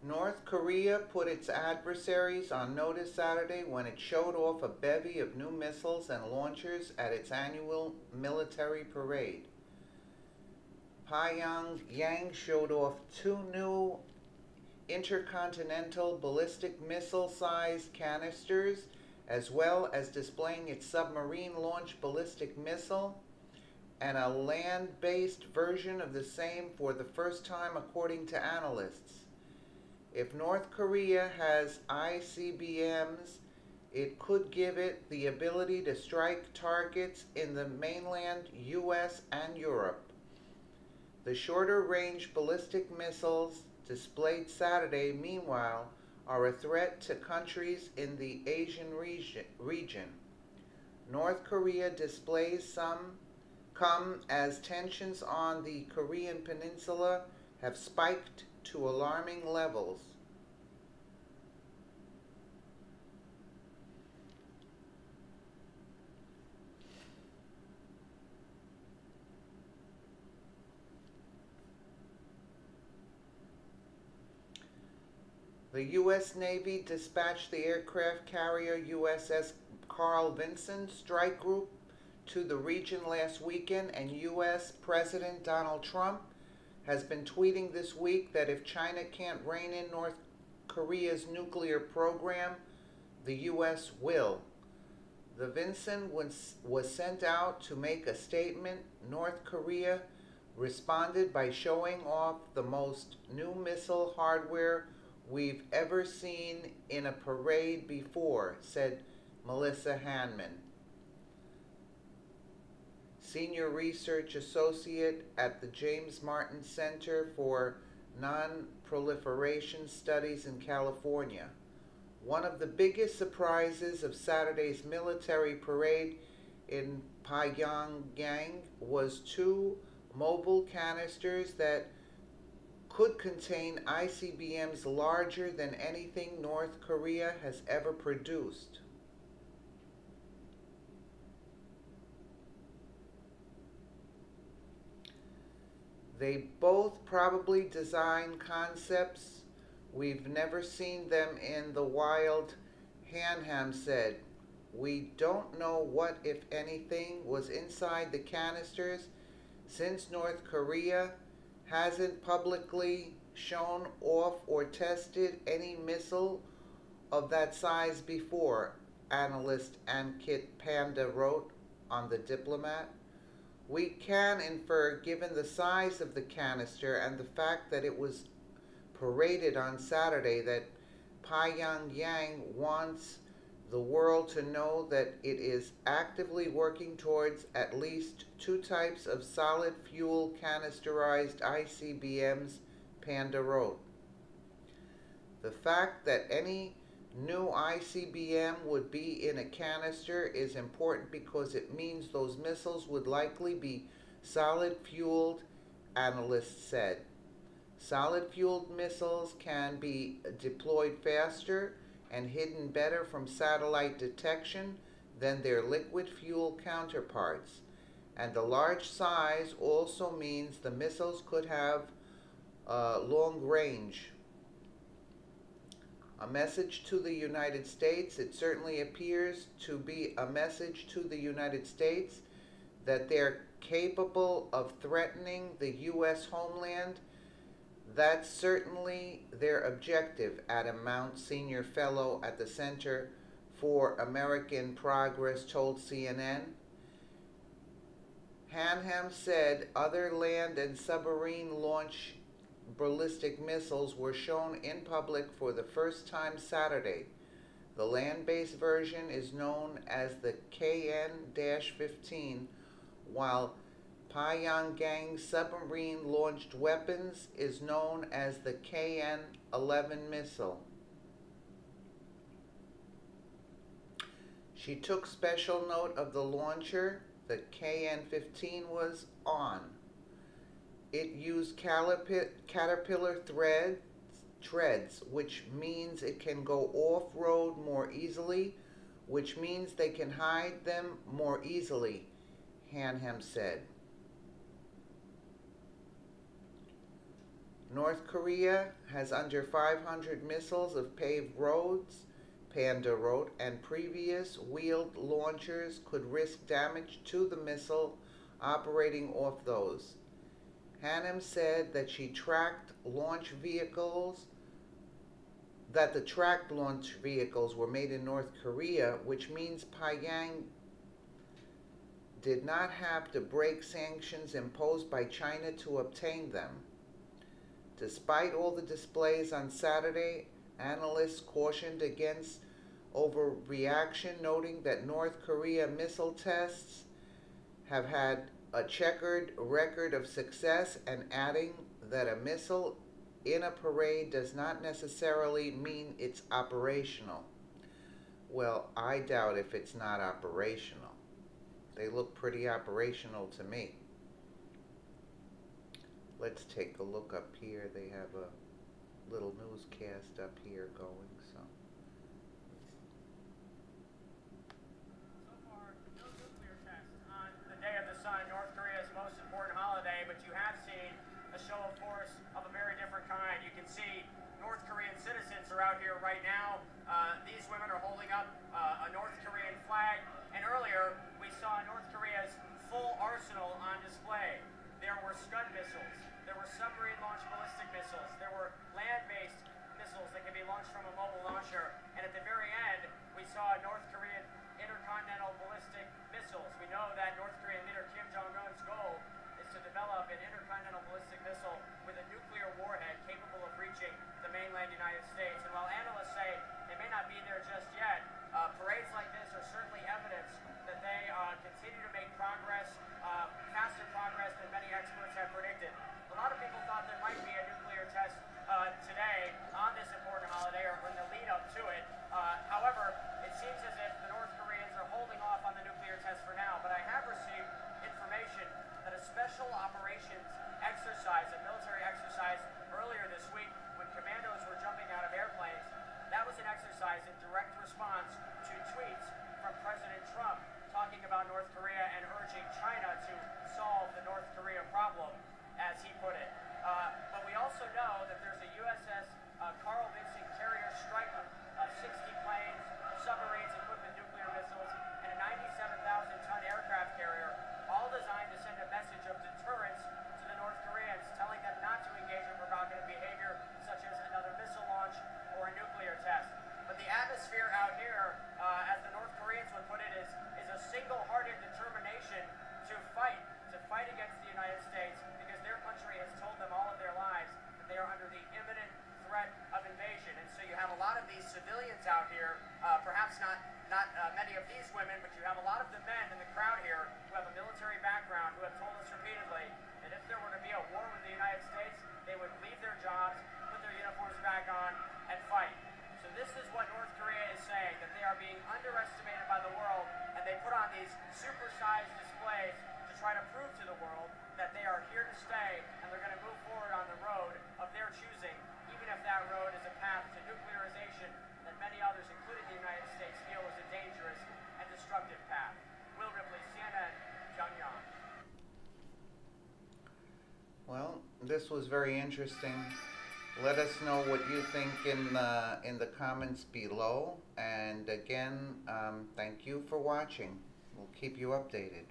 North Korea put its adversaries on notice Saturday when it showed off a bevy of new missiles and launchers at its annual military parade. Pyongyang showed off two new intercontinental ballistic missile-sized canisters, as well as displaying its submarine-launched ballistic missile and a land-based version of the same for the first time, according to analysts. If North Korea has ICBMs, it could give it the ability to strike targets in the mainland US and Europe. The shorter-range ballistic missiles displayed Saturday, meanwhile, are a threat to countries in the Asian region. North Korea displays come as tensions on the Korean peninsula have spiked to alarming levels. The U.S. Navy dispatched the aircraft carrier USS Carl Vinson strike group to the region last weekend, and U.S. President Donald Trump has been tweeting this week that if China can't rein in North Korea's nuclear program, the U.S. will. The Vinson was sent out to make a statement. North Korea responded by showing off the most new missile hardware we've ever seen in a parade before, said Melissa Hanman, Senior Research Associate at the James Martin Center for Non-Proliferation Studies in California. One of the biggest surprises of Saturday's military parade in Pyongyang was two mobile canisters that could contain ICBMs larger than anything North Korea has ever produced. They both probably design concepts. We've never seen them in the wild, Hanham said. We don't know what, if anything, was inside the canisters, since North Korea hasn't publicly shown off or tested any missile of that size before, analyst Ankit Panda wrote on The Diplomat. We can infer, given the size of the canister and the fact that it was paraded on Saturday, that Pyongyang wants the world to know that it is actively working towards at least two types of solid fuel canisterized ICBMs, Panda wrote. The fact that any new ICBM would be in a canister is important because it means those missiles would likely be solid-fueled, analysts said. Solid-fueled missiles can be deployed faster and hidden better from satellite detection than their liquid fuel counterparts. And the large size also means the missiles could have long range. A message to the United States. It certainly appears to be a message to the United States that they're capable of threatening the U.S. homeland. That's certainly their objective, Adam Mount, senior fellow at the Center for American Progress, told CNN. Hanham said other land and submarine launch ballistic missiles were shown in public for the first time Saturday. The land-based version is known as the KN-15, while Pyongyang's submarine-launched weapons is known as the KN-11 missile. She took special note of the launcher the KN-15 was on. It used caterpillar treads, which means it can go off-road more easily, which means they can hide them more easily, Hanham said. North Korea has under 500 missiles of paved roads, Panda wrote, and previous wheeled launchers could risk damage to the missile operating off those. Hannum said that she tracked launch vehicles, that the tracked launch vehicles were made in North Korea, which means Pyongyang did not have to break sanctions imposed by China to obtain them. Despite all the displays on Saturday, analysts cautioned against overreaction, noting that North Korea missile tests have had a checkered record of success, and adding that a missile in a parade does not necessarily mean it's operational. Well, I doubt if it's not operational. They look pretty operational to me. Let's take a look up here. They have a little newscast up here going, so. So far, no nuclear tests on the Day of the Sun, North Korea's most important holiday, but you have seen a show of force of a very different kind. You can see North Korean citizens are out here right now. These women are holding up a North Korean flag, and earlier we saw North Korea's full arsenal on display. There were Scud missiles, there were submarine-launched ballistic missiles, there were land-based missiles that can be launched from a mobile launcher, and at the very end, we saw North Korean intercontinental ballistic missiles. We know that North Korean leader Kim Jong-un's goal is to develop an intercontinental ballistic missile with a nuclear warhead capable of reaching the mainland United States. And while analysts say they may not be there just yet, parades like this are certainly evidence that they continue to make progress, faster progress than many experts have predicted. A lot of people thought there might be a nuclear test today on this important holiday, or in the lead up to it. However, it seems as if the North Koreans are holding off on the nuclear test for now. But I have received information that a special operations exercise, a military exercise earlier this week when commandos were jumping out of airplanes, that was an exercise in direct response to tweets from President Trump talking about North Korea and urging China to solve the North Korea problem, as he put it. But we also know that there's a USS Carl Vinson carrier Stryker, 60 planes, submarines equipped with nuclear missiles, and a 97,000-ton aircraft carrier, all designed to send a message of deterrence to the North Koreans, telling them not to engage in provocative behavior such as another missile launch or a nuclear test. But the atmosphere out here, as the North Koreans would put it, is a single-hearted determination to fight against the United States, because their country has told them all of their lives that they are under the imminent threat of invasion. And so you have a lot of these civilians out here, perhaps not many of these women, but you have a lot of the men in the crowd here who have a military background, who have told us repeatedly that if there were to be a war with the United States, they would leave their jobs, put their uniforms back on, and fight. So this is what North Korea is saying, that they are being underestimated by the world, and they put on these supersized displays to try to prove to the world that they are here to stay, and they're going to move forward on the road of their choosing, even if that road is a path to nuclearization that many others, including the United States, feel is a dangerous and destructive path. Will Ripley, CNN, Pyongyang. Well, this was very interesting. Let us know what you think in the comments below. And again, thank you for watching. We'll keep you updated.